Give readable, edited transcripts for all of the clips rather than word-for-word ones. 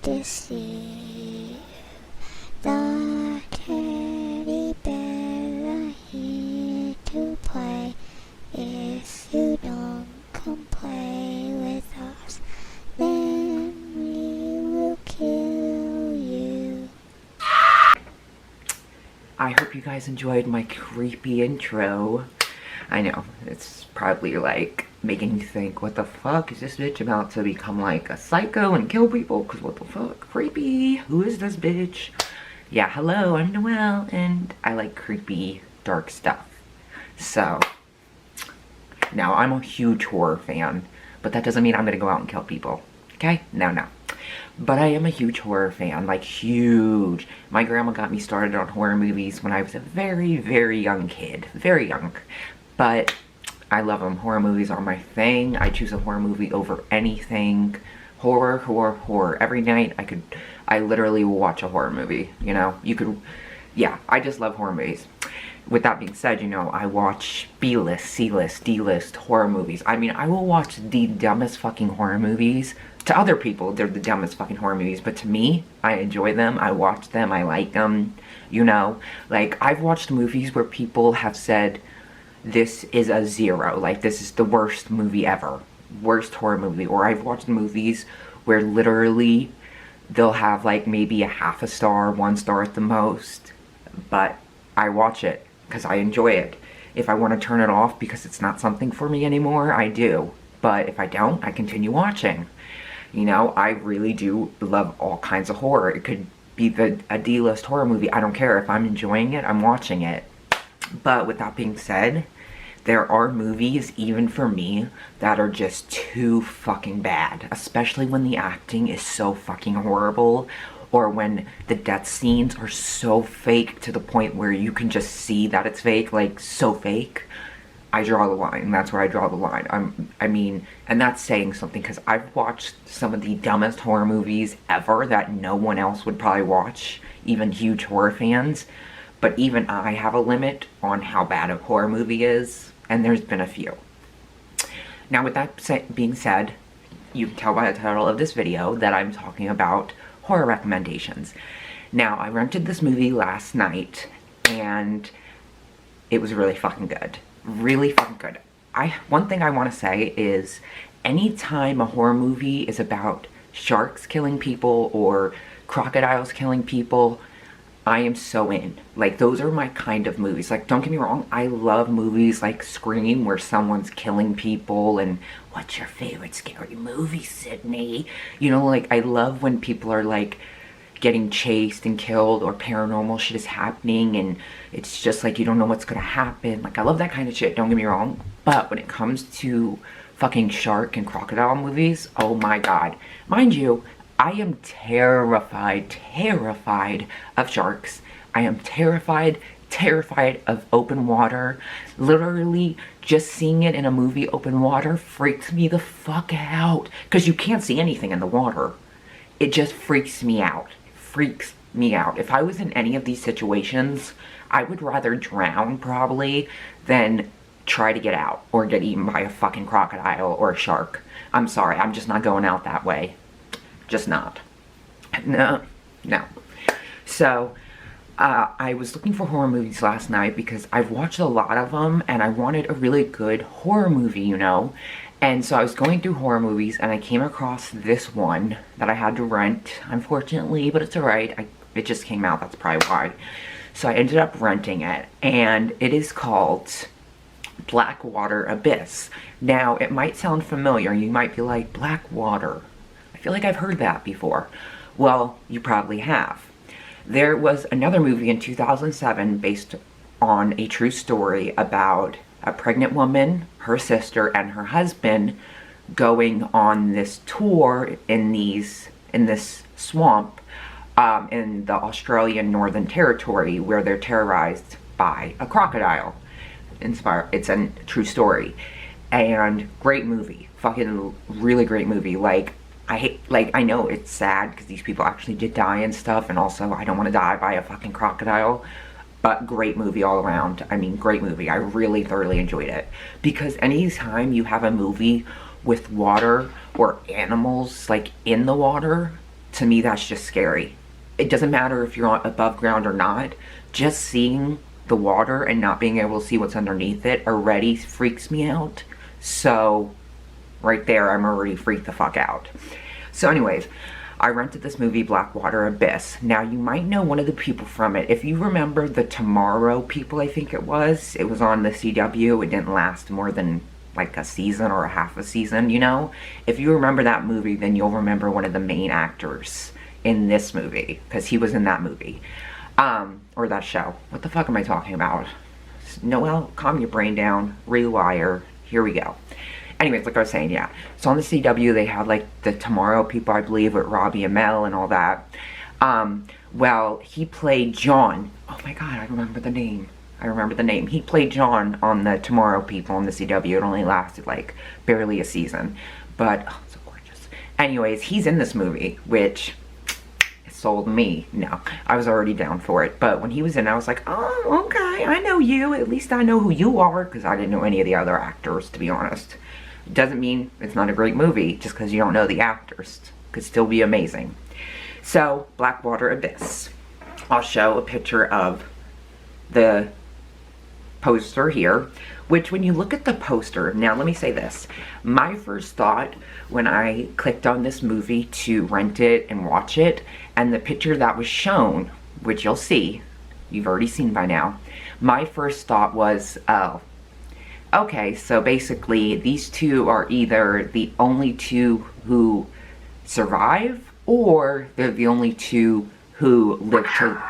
deceive. The teddy bears are here to play. If you don't come play with us, then we will kill you. I hope you guys enjoyed my creepy intro. I know, it's probably like making you think, what the fuck is this bitch about to become like a psycho and kill people? Cause what the fuck, creepy, who is this bitch? Yeah, hello, I'm Noelle and I like creepy, dark stuff. So, now I'm a huge horror fan, but that doesn't mean I'm gonna go out and kill people, okay? No. But I am a huge horror fan, like huge. My grandma got me started on horror movies when I was a very, very young kid, very young. But I love them. Horror movies are my thing. I choose a horror movie over anything. Horror, horror, horror. Every night I literally will watch a horror movie, you know? Yeah, I just love horror movies. With that being said, you know, I watch B-list, C-list, D-list horror movies. I mean, I will watch the dumbest fucking horror movies. To other people, they're the dumbest fucking horror movies, but to me, I enjoy them, I watch them, I like them, you know? Like, I've watched movies where people have said, this is a 0, like, this is the worst movie ever, worst horror movie. Or I've watched movies where literally they'll have like maybe a half a star, 1 star at the most, but I watch it because I enjoy it. If I want to turn it off because it's not something for me anymore, I do. But if I don't, I continue watching. You know, I really do love all kinds of horror. It could be a D-list horror movie. I don't care. If I'm enjoying it, I'm watching it. But with that being said, there are movies, even for me, that are just too fucking bad. Especially when the acting is so fucking horrible, or when the death scenes are so fake to the point where you can just see that it's fake, like so fake. I draw the line. That's where I draw the line. I mean, and that's saying something, because I've watched some of the dumbest horror movies ever that no one else would probably watch, even huge horror fans. But even I have a limit on how bad a horror movie is, and there's been a few. Now, with that being said, you can tell by the title of this video that I'm talking about horror recommendations. Now, I rented this movie last night, and it was really fucking good. Really fucking good. One thing I want to say is, anytime a horror movie is about sharks killing people or crocodiles killing people, I am so in. Like, those are my kind of movies. Like, don't get me wrong, I love movies like Scream where someone's killing people and what's your favorite scary movie, Sydney? You know, like, I love when people are like getting chased and killed, or paranormal shit is happening and it's just like you don't know what's gonna happen. Like, I love that kind of shit, don't get me wrong. But when it comes to fucking shark and crocodile movies, oh my god. Mind you, I am terrified of sharks. I am terrified of open water. Literally, just seeing it in a movie, open water, freaks me the fuck out. Because you can't see anything in the water. It just freaks me out. Freaks me out. If I was in any of these situations, I would rather drown, probably, than try to get out or get eaten by a fucking crocodile or a shark. I'm sorry, I'm just not going out that way. Just not. No. So, I was looking for horror movies last night because I've watched a lot of them and I wanted a really good horror movie, you know? And so I was going through horror movies and I came across this one that I had to rent, unfortunately, but it's alright. It just came out, that's probably why. So I ended up renting it, and it is called Blackwater Abyss. Now, it might sound familiar. You might be like, Blackwater? I feel like I've heard that before. Well, you probably have. There was another movie in 2007 based on a true story about a pregnant woman, her sister, and her husband going on this tour in this swamp in the Australian Northern Territory, where they're terrorized by a crocodile. It's a true story. And great movie. Fucking really great movie. Like, I know it's sad because these people actually did die and stuff, and also I don't want to die by a fucking crocodile. But great movie all around. I mean, great movie. I really thoroughly enjoyed it. Because anytime you have a movie with water or animals, like, in the water, to me, that's just scary. It doesn't matter if you're on above ground or not. Just seeing the water and not being able to see what's underneath it already freaks me out. So, right there, I'm already freaked the fuck out. So anyways, I rented this movie, Blackwater Abyss. Now, you might know one of the people from it. If you remember the Tomorrow People, I think it was on the CW. It didn't last more than like a season or a half a season, you know? If you remember that movie, then you'll remember one of the main actors in this movie, because he was in that movie. Or that show. What the fuck am I talking about? Noel, calm your brain down. Rewire. Here we go. Anyways, like I was saying, yeah. So on the CW, they had like the Tomorrow People, I believe, with Robbie Amell and all that. Well, he played John. Oh my god, I remember the name. He played John on the Tomorrow People on the CW. It only lasted like barely a season. But, oh, so gorgeous. Anyways, he's in this movie, which sold me. No, I was already down for it. But when he was in, I was like, oh, okay, I know you. At least I know who you are, because I didn't know any of the other actors, to be honest. Doesn't mean it's not a great movie just because you don't know the actors. Could still be amazing. So, Blackwater Abyss. I'll show a picture of the poster here, which when you look at the poster, now let me say this. My first thought when I clicked on this movie to rent it and watch it, and the picture that was shown, which you'll see, you've already seen by now, my first thought was, oh, okay, so basically these two are either the only two who survive, or they're the only two who live to...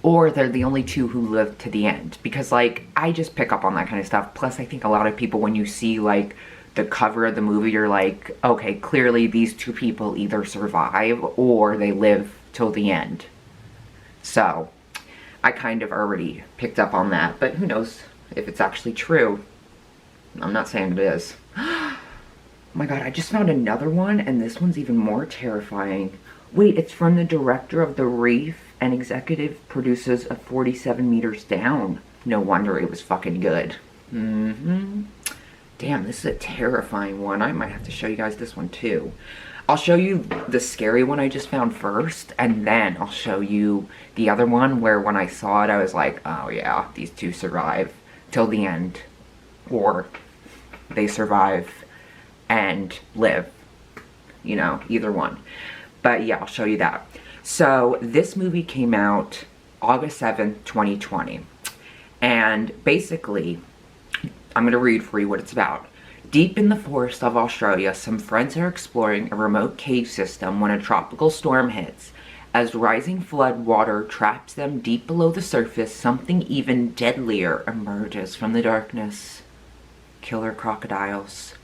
Or they're the only two who live to the end. Because, like, I just pick up on that kind of stuff. Plus, I think a lot of people, when you see, like, the cover of the movie, you're like, okay, clearly these two people either survive or they live till the end. So, I kind of already picked up on that. But who knows if it's actually true. I'm not saying it is. Oh my god, I just found another one, and this one's even more terrifying. Wait, it's from the director of The Reef and executive producers of 47 Meters Down. No wonder it was fucking good. Damn, this is a terrifying one. I might have to show you guys this one too. I'll show you the scary one I just found first, and then I'll show you the other one where when I saw it I was like, oh yeah, these two survive till the end. Or they survive and live. You know, either one. But yeah, I'll show you that. So this movie came out August 7th, 2020. And basically, I'm going to read for you what it's about. Deep in the forest of Australia, some friends are exploring a remote cave system when a tropical storm hits. As rising flood water traps them deep below the surface, something even deadlier emerges from the darkness. Killer crocodiles.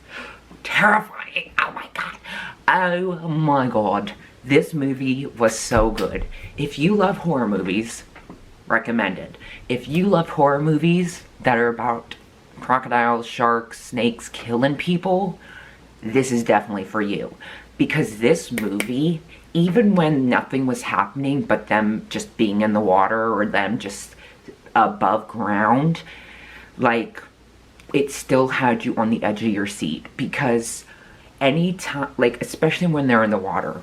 Terrifying! Oh my god! Oh my god. This movie was so good. If you love horror movies, recommended. If you love horror movies that are about crocodiles, sharks, snakes killing people, this is definitely for you. Because this movie, even when nothing was happening but them just being in the water or them just above ground, like, it still had you on the edge of your seat. Because anytime, like, especially when they're in the water,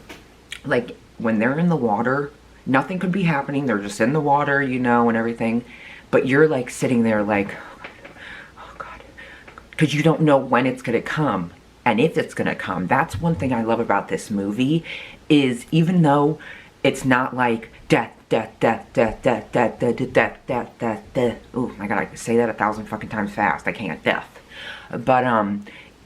like, when they're in the water, nothing could be happening. They're just in the water, you know, and everything. But you're, like, sitting there like, oh, God. Because you don't know when it's going to come. And if it's going to come. That's one thing I love about this movie. Is even though it's not like death, death, death, death, death, death, death, death, death, death, death. Oh, my God, I can say that 1,000 fucking times fast. I can't. Death. But,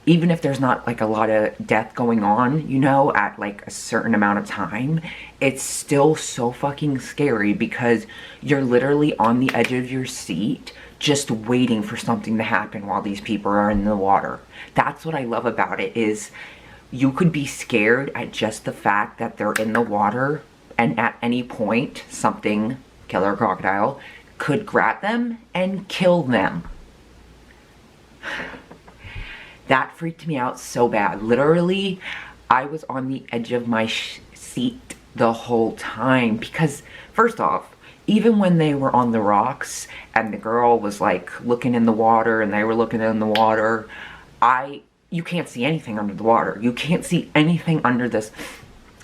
even if there's not, like, a lot of death going on, you know, at, like, a certain amount of time, it's still so fucking scary because you're literally on the edge of your seat just waiting for something to happen while these people are in the water. That's what I love about it, is you could be scared at just the fact that they're in the water and at any point something, killer crocodile, could grab them and kill them. That freaked me out so bad. Literally, I was on the edge of my seat the whole time. Because, first off, even when they were on the rocks and the girl was, like, looking in the water and they were looking in the water, I you can't see anything under the water. You can't see anything under this.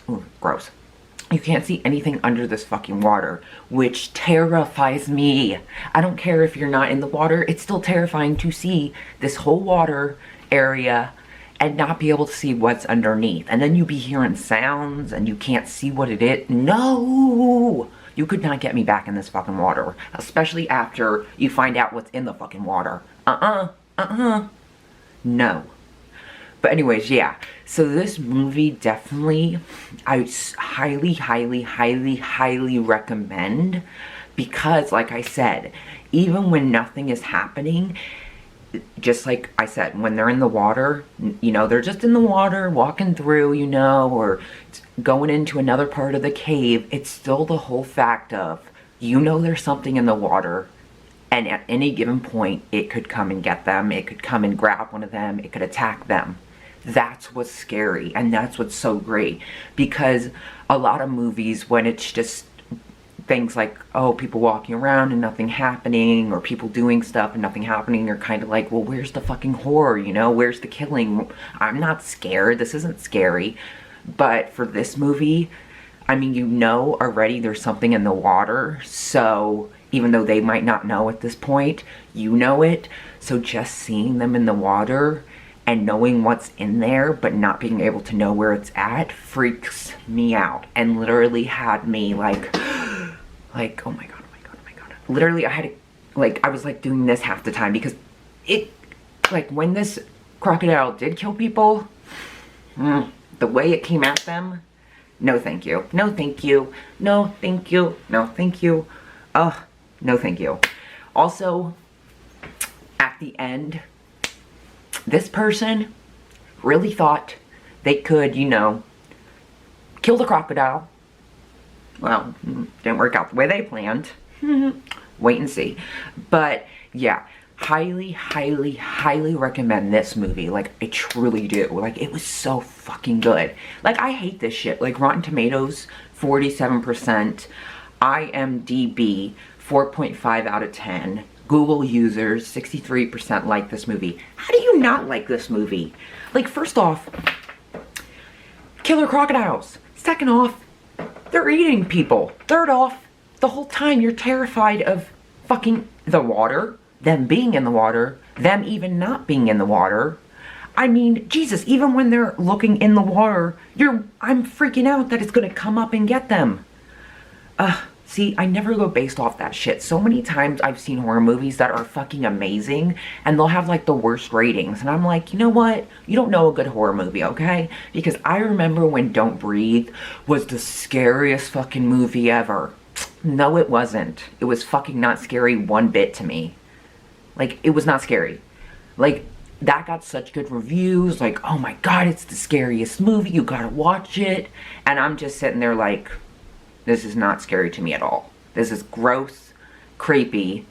Ooh, gross. You can't see anything under this fucking water, which terrifies me. I don't care if you're not in the water. It's still terrifying to see this whole water area and not be able to see what's underneath. And then you be hearing sounds and you can't see what it is. No! You could not get me back in this fucking water. Especially after you find out what's in the fucking water. No. But anyways, yeah. So this movie definitely, I highly, highly, highly, highly recommend. Because, like I said, even when nothing is happening, just like I said, when they're in the water, you know, they're just in the water, walking through, you know, or going into another part of the cave, it's still the whole fact of, you know, there's something in the water, and at any given point, it could come and get them, it could come and grab one of them, it could attack them. That's what's scary, and that's what's so great, because a lot of movies, when it's just things like, oh, people walking around and nothing happening, or people doing stuff and nothing happening, you're kind of like, well, where's the fucking horror, you know? Where's the killing? I'm not scared. This isn't scary. But for this movie, I mean, you know already there's something in the water, so even though they might not know at this point, you know it. So just seeing them in the water and knowing what's in there, but not being able to know where it's at, freaks me out. And literally had me like, oh my god, oh my god, oh my god. Literally, I had to, like, I was like doing this half the time because it, like, when this crocodile did kill people, the way it came at them, no thank you. No thank you. No thank you. No thank you. No thank you. Also, at the end, this person really thought they could, you know, kill the crocodile. Well, didn't work out the way they planned. Wait and see. But yeah, highly, highly, highly recommend this movie. Like, I truly do. Like, it was so fucking good. Like, I hate this shit. Like, Rotten Tomatoes, 47%. IMDb, 4.5 out of 10. Google users, 63% like this movie. How do you not like this movie? Like, first off, killer crocodiles. Second off, they're eating people. Third off, the whole time you're terrified of fucking the water, them being in the water, them even not being in the water. I mean, Jesus, even when they're looking in the water, I'm freaking out that it's gonna come up and get them. See, I never go based off that shit. So many times I've seen horror movies that are fucking amazing, and they'll have like the worst ratings. And I'm like, you know what? You don't know a good horror movie, okay? Because I remember when Don't Breathe was the scariest fucking movie ever. No, it wasn't. It was fucking not scary one bit to me. Like, it was not scary. Like, that got such good reviews. Like, oh my god, it's the scariest movie. You gotta watch it. And I'm just sitting there like, this is not scary to me at all. This is gross, creepy.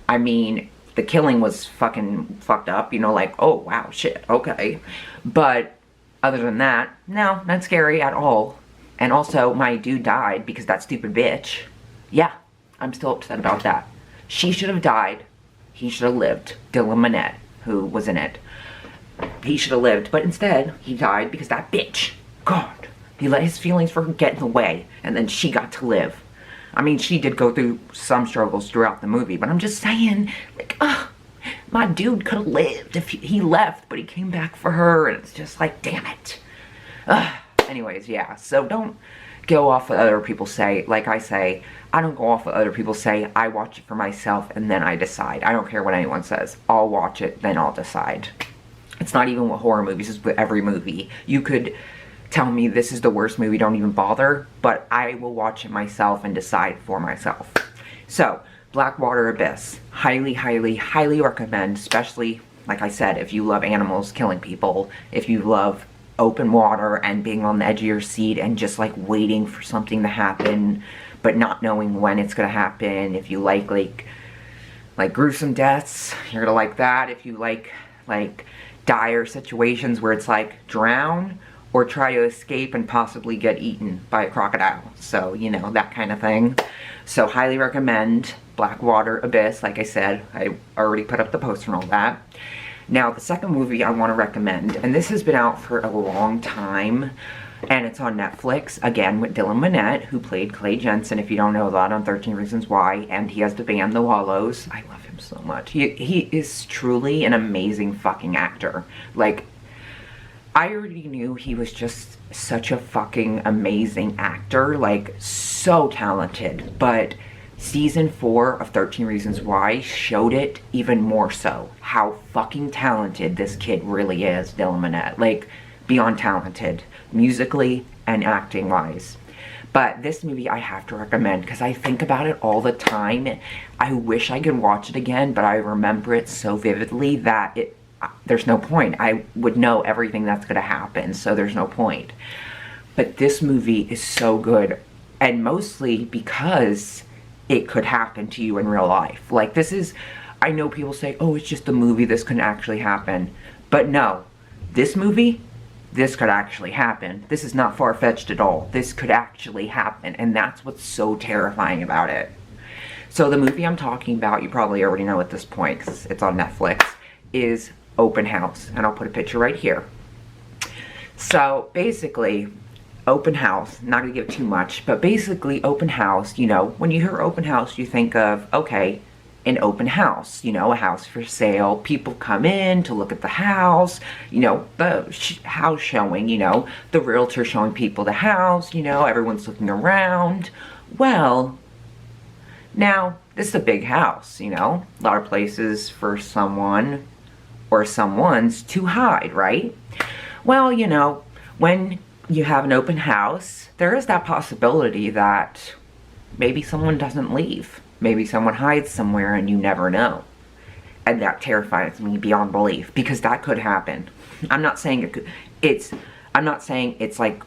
I mean, the killing was fucking fucked up, you know, like, oh wow, shit, okay. But other than that, no, not scary at all. And also, my dude died because that stupid bitch. Yeah, I'm still upset about that. She should have died. He should have lived. Dylan Minnette, who was in it. He should have lived, but instead, he died because that bitch, God, he let his feelings for her get in the way, and then she got to live. I mean, she did go through some struggles throughout the movie, but I'm just saying, like, my dude could have lived if he left, but he came back for her, and it's just like, damn it. Anyways, yeah, so don't go off what other people say. Like I say, I don't go off what other people say. I watch it for myself, and then I decide. I don't care what anyone says. I'll watch it, then I'll decide. It's not even with horror movies, it's with every movie. You could tell me this is the worst movie, don't even bother, but I will watch it myself and decide for myself. So, Blackwater Abyss, highly, highly, highly recommend, especially, like I said, if you love animals killing people, if you love open water and being on the edge of your seat and just like waiting for something to happen, but not knowing when it's gonna happen. If you like gruesome deaths, you're gonna like that. If you like dire situations where it's like drown, or try to escape and possibly get eaten by a crocodile. So, you know, that kind of thing. So, highly recommend Blackwater Abyss. Like I said, I already put up the poster and all that. Now, the second movie I want to recommend, and this has been out for a long time, and it's on Netflix, again, with Dylan Minnette, who played Clay Jensen, if you don't know that, on 13 Reasons Why, and he has the band The Wallows. I love him so much. He is truly an amazing fucking actor. Like, I already knew he was just such a fucking amazing actor, like, so talented, but season 4 of 13 Reasons Why showed it even more so, how fucking talented this kid really is, Dylan Minnette. Like, beyond talented, musically and acting wise. But this movie I have to recommend because I think about it all the time. I wish I could watch it again, but I remember it so vividly that there's no point. I would know everything that's going to happen, so there's no point. But this movie is so good, and mostly because it could happen to you in real life. Like, this is, I know people say, oh, it's just a movie, this couldn't actually happen. But no, this movie, this could actually happen. This is not far-fetched at all. This could actually happen, and that's what's so terrifying about it. So the movie I'm talking about, you probably already know at this point because it's on Netflix, is Open House, and I'll put a picture right here. So basically, Open House, not gonna give too much, but basically Open House, you know, when you hear Open House, you think of, okay, an open house, you know, a house for sale. People come in to look at the house, you know, the house showing, you know, the realtor showing people the house, you know, everyone's looking around. Well, now, this is a big house, you know, a lot of places for someone or someone's to hide, right? Well, you know, when you have an open house, there is that possibility that maybe someone doesn't leave. Maybe someone hides somewhere and you never know. And that terrifies me beyond belief because that could happen. I'm not saying I'm not saying it's like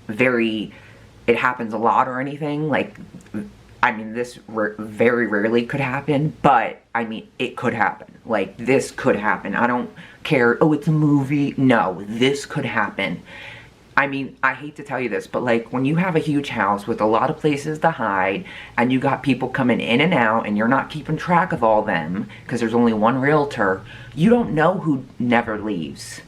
it happens a lot or anything. Like, I mean, this very rarely could happen, but I mean, it could happen. Like, this could happen. I don't care, oh, it's a movie. No, this could happen. I mean, I hate to tell you this, but like, when you have a huge house with a lot of places to hide, and you got people coming in and out, and you're not keeping track of all them, because there's only one realtor, you don't know who never leaves.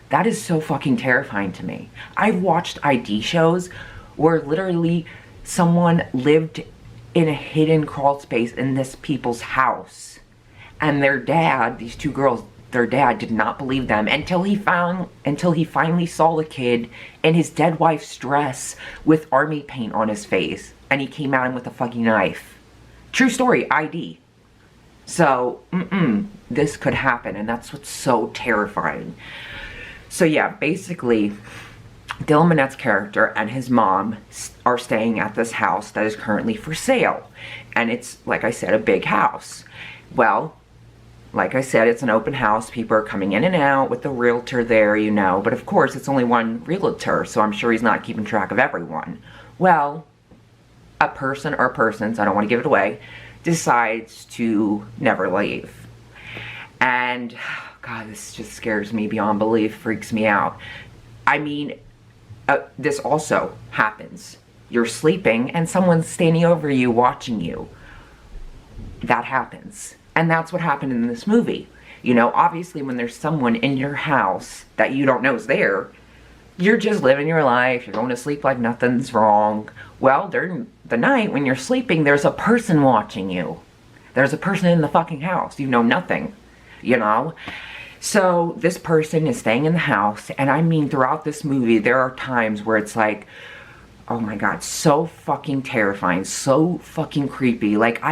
That is so fucking terrifying to me. I've watched ID shows where literally someone lived in a hidden crawl space in this people's house, and their dad, these two girls, their dad did not believe them until he finally saw the kid in his dead wife's dress with army paint on his face, and he came at him with a fucking knife. True story, ID. So, this could happen, and that's what's so terrifying. So yeah, basically, Dylan Minnette's character and his mom are staying at this house that is currently for sale. And it's, like I said, a big house. Well, like I said, it's an open house. People are coming in and out with the realtor there, you know. But of course, it's only one realtor, so I'm sure he's not keeping track of everyone. Well, a person or persons, I don't want to give it away, decides to never leave. And, God, this just scares me beyond belief, freaks me out. I mean, this also happens. You're sleeping and someone's standing over you watching you. That happens. And that's what happened in this movie. You know, obviously when there's someone in your house that you don't know is there, you're just living your life, you're going to sleep like nothing's wrong. Well, during the night when you're sleeping, there's a person watching you. There's a person in the fucking house. You know nothing, you know? So this person is staying in the house, and I mean, throughout this movie, there are times where it's like, oh my God, so fucking terrifying, so fucking creepy. Like,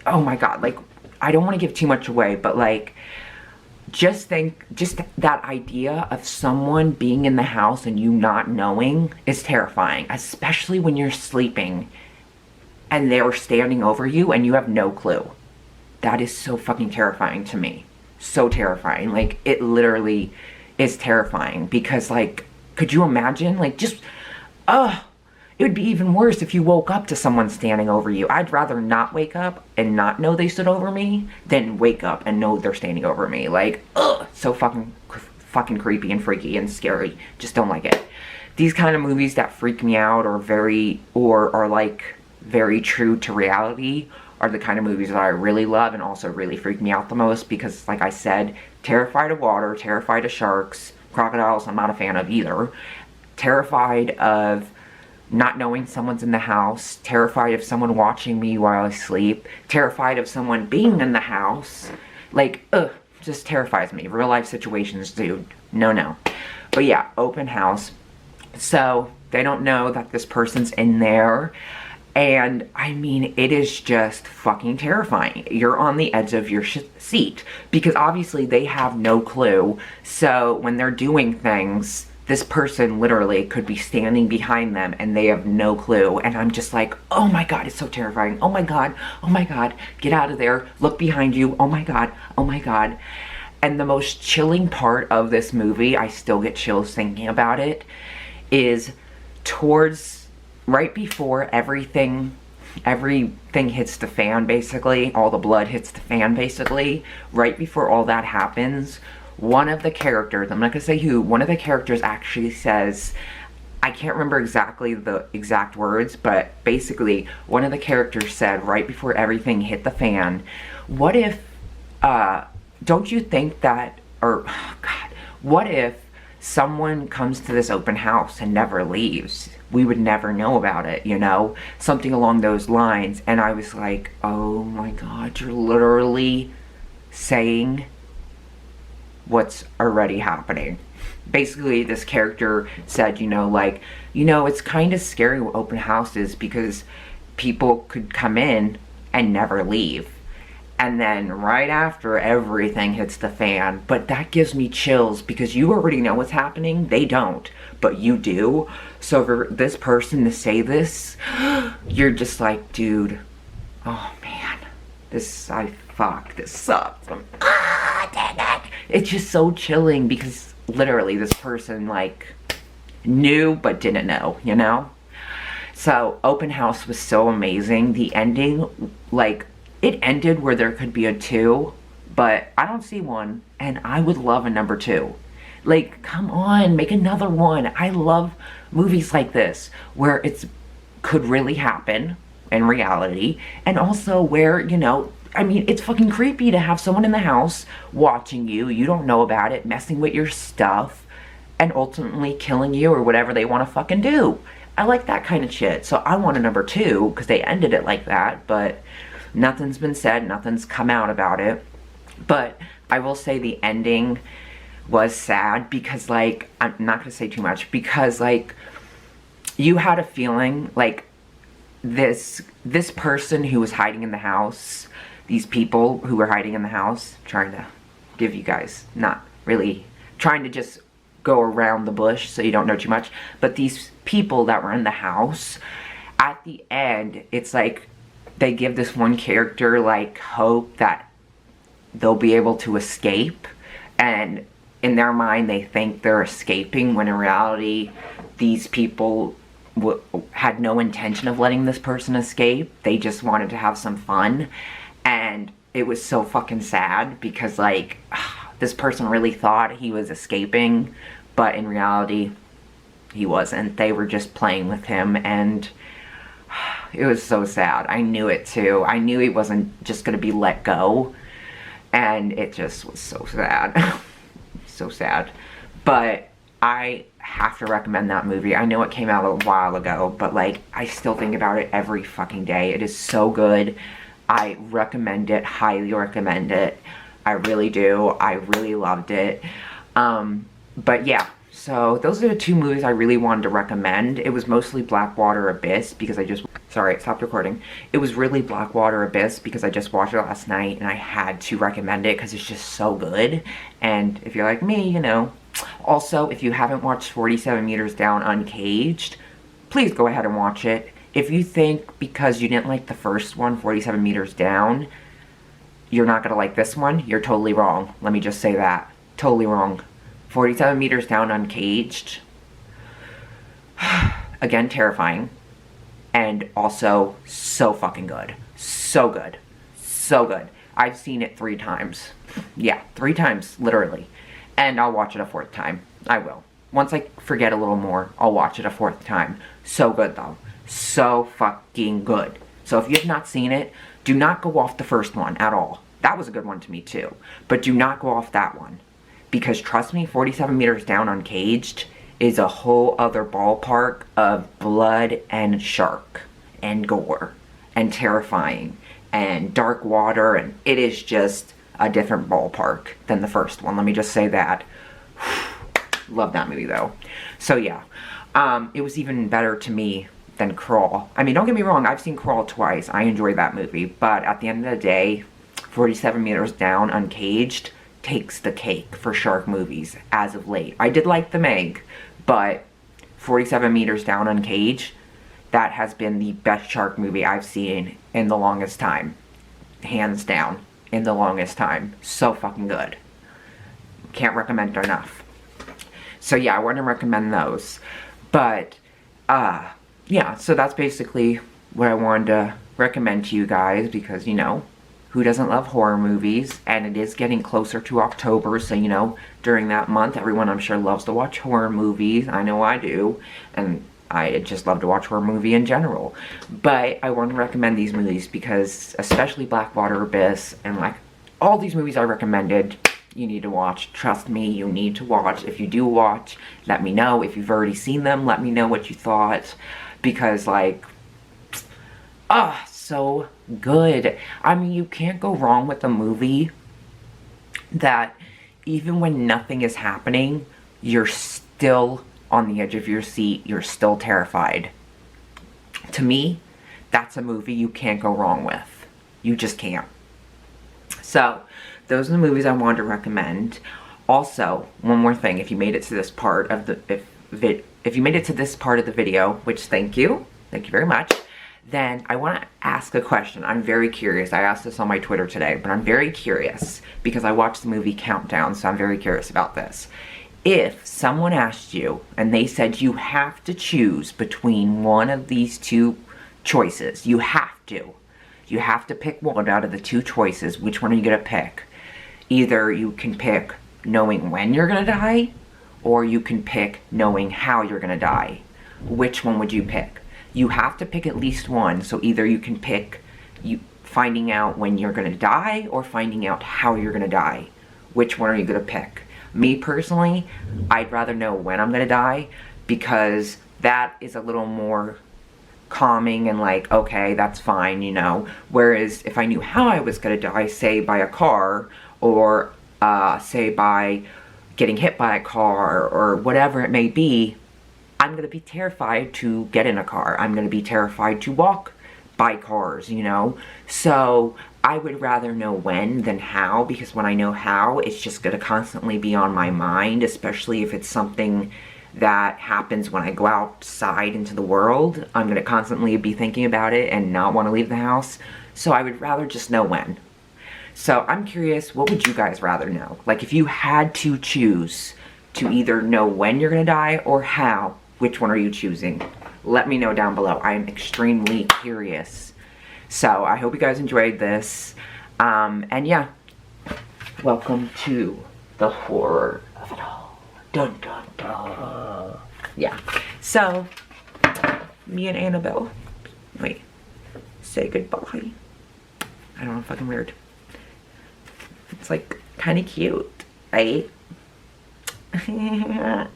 oh my God, like, I don't want to give too much away, but like, just that idea of someone being in the house and you not knowing is terrifying, especially when you're sleeping and they're standing over you and you have no clue. That is so fucking terrifying to me. So terrifying. Like, it literally is terrifying because, like, could you imagine? Like, just, it would be even worse if you woke up to someone standing over you. I'd rather not wake up and not know they stood over me than wake up and know they're standing over me. Like, so fucking creepy and freaky and scary. Just don't like it. These kind of movies that freak me out or are like very true to reality are the kind of movies that I really love and also really freak me out the most because, like I said, terrified of water, terrified of sharks, crocodiles I'm not a fan of either, terrified of not knowing someone's in the house, terrified of someone watching me while I sleep, terrified of someone being in the house. Like, ugh, just terrifies me. Real life situations, dude. No, no. But yeah, open house. So, they don't know that this person's in there. And, I mean, it is just fucking terrifying. You're on the edge of your seat. Because obviously they have no clue. So, when they're doing things, this person literally could be standing behind them and they have no clue. And I'm just like, oh my god, it's so terrifying. Oh my god, get out of there. Look behind you. Oh my god, oh my god. And the most chilling part of this movie, I still get chills thinking about it, is towards right before everything hits the fan, basically, all the blood hits the fan, basically, right before all that happens, one of the characters, I'm not gonna say who, one of the characters actually says, I can't remember exactly the exact words, but basically, one of the characters said right before everything hit the fan, what if, don't you think that, or, oh God, what if someone comes to this open house and never leaves? We would never know about it, you know? Something along those lines. And I was like, oh my god, you're literally saying what's already happening. Basically, this character said, you know, like, you know, it's kind of scary with open houses because people could come in and never leave. And then right after everything hits the fan, but that gives me chills because you already know what's happening. They don't, but you do. So for this person to say this, you're just like, dude, oh man, this sucks. It's just so chilling because literally this person like knew but didn't know, you know? So open house was so amazing. The ending, like, it ended where there could be a 2, but I don't see one, and I would love a number 2. Like, come on, make another one. I love movies like this, where it's could really happen in reality, and also where, you know, I mean, it's fucking creepy to have someone in the house watching you, you don't know about it, messing with your stuff, and ultimately killing you or whatever they want to fucking do. I like that kind of shit, so I want a number 2, because they ended it like that, but nothing's been said, nothing's come out about it. But I will say the ending was sad because, like, I'm not gonna say too much, because, like, you had a feeling like this person who was hiding in the house, these people who were hiding in the house, trying to give you guys, not really trying to just go around the bush so you don't know too much, but these people that were in the house, at the end, it's like they give this one character like hope that they'll be able to escape, and in their mind they think they're escaping when in reality these people had no intention of letting this person escape. They just wanted to have some fun, and it was so fucking sad because, like, this person really thought he was escaping, but in reality he wasn't. They were just playing with him, and it was so sad. I knew it too. I knew he wasn't just gonna be let go, and it just was so sad. So sad. But I have to recommend that movie. I know it came out a while ago, but, like, I still think about it every fucking day. It is so good. I recommend it, highly recommend it. I really do. I really loved it. But yeah, so those are the 2 movies I really wanted to recommend. It was mostly Blackwater Abyss because I just, sorry, it stopped recording. It was really Blackwater Abyss because I just watched it last night and I had to recommend it because it's just so good. And if you're like me, you know. Also, if you haven't watched 47 Meters Down Uncaged, please go ahead and watch it. If you think because you didn't like the first one, 47 Meters Down, you're not gonna like this one, you're totally wrong. Let me just say that. Totally wrong. 47 Meters Down Uncaged. Again, terrifying. And also, so fucking good. So good. So good. I've seen it 3 times. Yeah, 3 times, literally. And I'll watch it a 4th time. I will. Once I forget a little more, I'll watch it a 4th time. So good, though. So fucking good. So if you have not seen it, Do not go off the first one at all. That was a good one to me too. But do not go off that one. Because trust me, 47 Meters Down Uncaged is a whole other ballpark of blood and shark and gore and terrifying and dark water, and it is just a different ballpark than the first one. Let me just say that. Love that movie though. So yeah, it was even better to me than Crawl. I mean, don't get me wrong, I've seen Crawl twice. I enjoyed that movie, but at the end of the day, 47 Meters Down Uncaged takes the cake for shark movies as of late. I did like The Meg, but 47 Meters Down Uncaged, that has been the best shark movie I've seen in the longest time. Hands down, in the longest time. So fucking good. Can't recommend it enough. So yeah, I want to recommend those. But, yeah, so that's basically what I wanted to recommend to you guys because, you know, who doesn't love horror movies? And it is getting closer to October, so, you know, during that month, everyone I'm sure loves to watch horror movies. I know I do. And I just love to watch horror movie in general. But I want to recommend these movies because, especially Blackwater Abyss and, like, all these movies I recommended, you need to watch. Trust me, you need to watch. If you do watch, let me know. If you've already seen them, let me know what you thought. Because, like, so good. I mean, you can't go wrong with a movie that even when nothing is happening, you're still on the edge of your seat. You're still terrified. To me, that's a movie you can't go wrong with. You just can't. So, those are the movies I wanted to recommend. Also, one more thing, if you made it to this part of the if you made it to this part of the video, which thank you very much, then I want to ask a question. I'm very curious. I asked this on my Twitter today, but I'm very curious because I watched the movie Countdown, so I'm very curious about this. If someone asked you and they said you have to choose between one of these two choices, you have to pick one out of the two choices, which one are you going to pick? Either you can pick knowing when you're going to die, or you can pick knowing how you're going to die. Which one would you pick? You have to pick at least one, so either you can pick finding out when you're going to die, or finding out how you're going to die. Which one are you going to pick? Me personally, I'd rather know when I'm going to die, because that is a little more calming and like, okay, that's fine, you know. Whereas if I knew how I was going to die, say by a car, or say by getting hit by a car, or whatever it may be, I'm going to be terrified to get in a car. I'm going to be terrified to walk by cars, you know. So I would rather know when than how, because when I know how, it's just going to constantly be on my mind, especially if it's something that happens when I go outside into the world. I'm going to constantly be thinking about it and not want to leave the house. So I would rather just know when. So I'm curious, what would you guys rather know? Like, if you had to choose to either know when you're going to die or how, which one are you choosing? Let me know down below. I am extremely curious. So I hope you guys enjoyed this. And yeah, welcome to the horror of it all. Dun dun dun. Yeah. So, me and Annabelle, wait, say goodbye. I don't know, fucking weird. It's like kind of cute, right? No,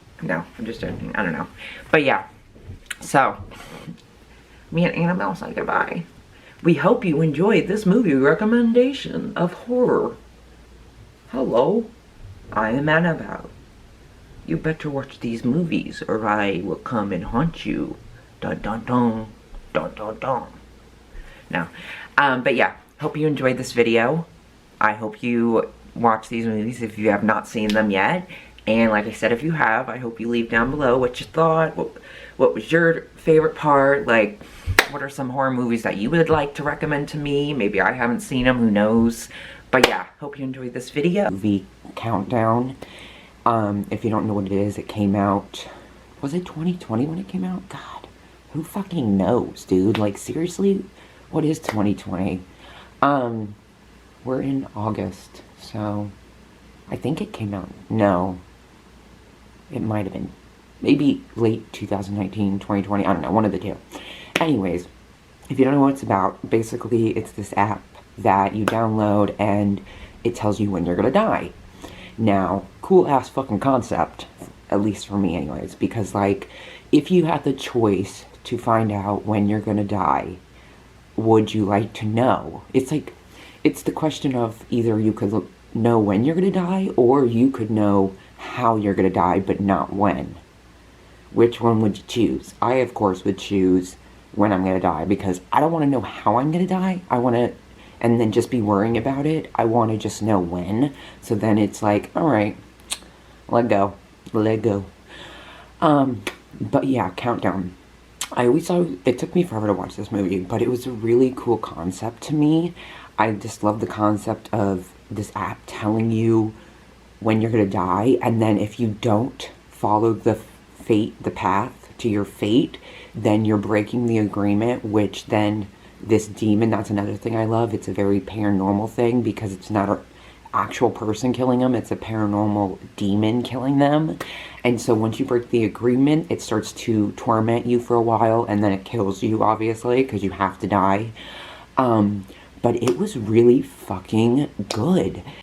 I'm just joking. I don't know. But yeah, so me and Annabelle say goodbye. We hope you enjoyed this movie recommendation of horror. Hello, I am Annabelle. You better watch these movies or I will come and haunt you. Dun dun dun. Dun dun dun. No. But yeah, hope you enjoyed this video. I hope you watch these movies if you have not seen them yet. And like I said, if you have, I hope you leave down below what you thought, what was your favorite part, like, what are some horror movies that you would like to recommend to me? Maybe I haven't seen them, who knows? But yeah, hope you enjoyed this video. Movie Countdown. If you don't know what it is, it came out, was it 2020 when it came out? God, who fucking knows, dude? Like, seriously, what is 2020? We're in August, so I think it came out, no, it might have been, maybe late 2019, 2020, I don't know, one of the two. Anyways, if you don't know what it's about, basically it's this app that you download and it tells you when you're gonna die. Now, cool ass fucking concept, at least for me anyways, because like, if you had the choice to find out when you're gonna die, would you like to know? It's like, it's the question of either you could know when you're gonna die, or you could know how you're gonna die, but not when. Which one would you choose? I, of course, would choose when I'm gonna die, because I don't want to know how I'm gonna die. I want to, and then just be worrying about it. I want to just know when. So then it's like, all right, let go. But yeah, Countdown. I always thought it took me forever to watch this movie, but it was a really cool concept to me. I just love the concept of this app telling you when you're gonna die, and then if you don't follow the path to your fate, then you're breaking the agreement, which then this demon, that's another thing I love. It's a very paranormal thing because it's not an actual person killing them, it's a paranormal demon killing them. And so once you break the agreement, it starts to torment you for a while, and then it kills you, obviously, because you have to die. But it was really fucking good.